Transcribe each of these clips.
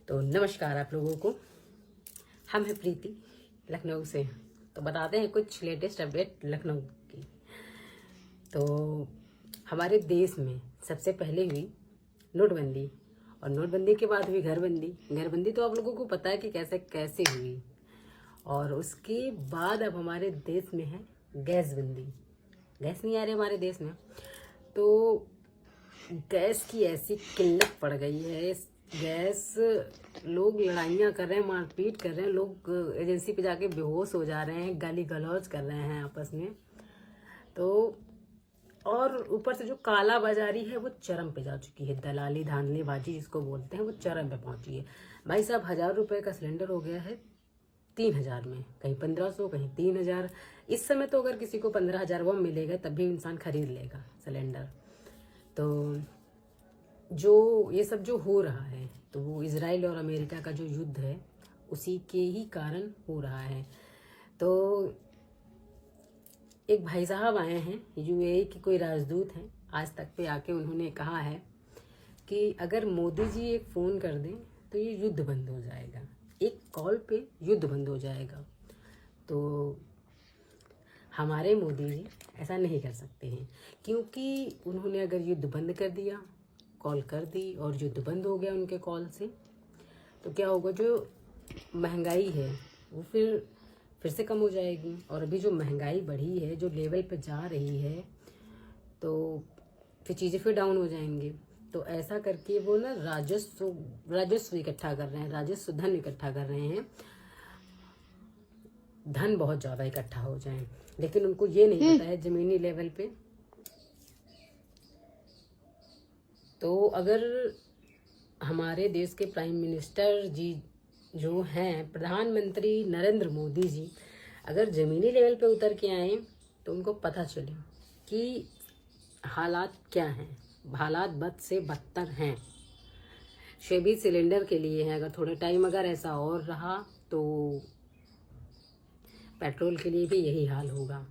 तो नमस्कार आप लोगों को। हम हैं प्रीति लखनऊ से। तो बताते हैं कुछ लेटेस्ट अपडेट लखनऊ की। तो हमारे देश में सबसे पहले हुई नोटबंदी और नोटबंदी के बाद हुई घरबंदी। घरबंदी तो आप लोगों को पता है कि कैसे कैसे हुई। और उसके बाद अब हमारे देश में है गैस बंदी। गैस नहीं आ रही हमारे देश में, तो गैस की ऐसी किल्लत पड़ गई है। गैस, लोग लड़ाइयाँ कर रहे हैं, मारपीट कर रहे हैं, लोग एजेंसी पे जाके बेहोश हो जा रहे हैं, गाली गलौज कर रहे हैं आपस में। तो और ऊपर से जो काला बाजारी है वो चरम पे जा चुकी है। दलाली धांधलीबाजी जिसको बोलते हैं वो चरम पे पहुंची है। भाई साहब 1000 रुपये का सिलेंडर हो गया है 3000 में, कहीं 1500, कहीं 3000। इस समय तो अगर किसी को 15,000 वो मिलेगा तब भी इंसान खरीद लेगा सिलेंडर। तो जो ये सब जो हो रहा है तो वो इजराइल और अमेरिका का जो युद्ध है उसी के ही कारण हो रहा है। तो एक भाई साहब आए हैं, यूएई के कोई राजदूत हैं, आज तक पे आके उन्होंने कहा है कि अगर मोदी जी एक फ़ोन कर दें तो ये युद्ध बंद हो जाएगा, एक कॉल पे युद्ध बंद हो जाएगा। तो हमारे मोदी जी ऐसा नहीं कर सकते हैं, क्योंकि उन्होंने अगर युद्ध बंद कर दिया, कॉल कर दी और युद्ध बंद हो गया उनके कॉल से, तो क्या होगा, जो महंगाई है वो फिर से कम हो जाएगी। और अभी जो महंगाई बढ़ी है, जो लेवल पे जा रही है, तो फिर चीज़ें फिर डाउन हो जाएंगी। तो ऐसा करके वो ना राजस्व इकट्ठा कर रहे हैं, राजस्व धन इकट्ठा कर रहे हैं, धन बहुत ज़्यादा इकट्ठा हो जाए। लेकिन उनको ये नहीं पता है ज़मीनी लेवल पे। तो अगर हमारे देश के प्राइम मिनिस्टर जी जो हैं, प्रधानमंत्री नरेंद्र मोदी जी, अगर ज़मीनी लेवल पे उतर के आए तो उनको पता चले कि हालात क्या हैं। हालात बद से बदतर हैं। 26 सिलेंडर के लिए हैं। अगर थोड़े टाइम अगर ऐसा और रहा तो पेट्रोल के लिए भी यही हाल होगा।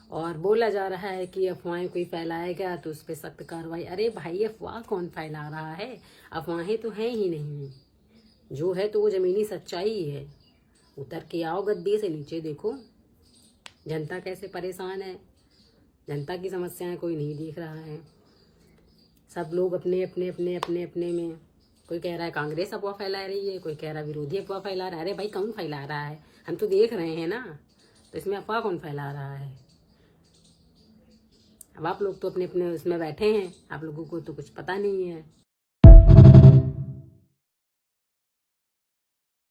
और बोला जा रहा है कि अफवाहें कोई फैलाएगा तो उस पर सख्त कार्रवाई। अरे भाई, अफवाह कौन फैला रहा है? अफवाहें तो हैं ही नहीं, जो है तो वो ज़मीनी सच्चाई ही है। उतर के आओ गद्दी से, नीचे देखो जनता कैसे परेशान है। जनता की समस्याएं कोई नहीं देख रहा है। सब लोग अपने अपने में, कोई कह रहा है कांग्रेस अफवाह फैला रही है, कोई कह रहा है विरोधी अफवाह फैला रहा है। अरे भाई, कौन फैला रहा है? हम तो देख रहे हैं ना, तो इसमें अफवाह कौन फैला रहा है? अब आप लोग तो अपने उसमें बैठे हैं, आप लोगों को तो कुछ पता नहीं है।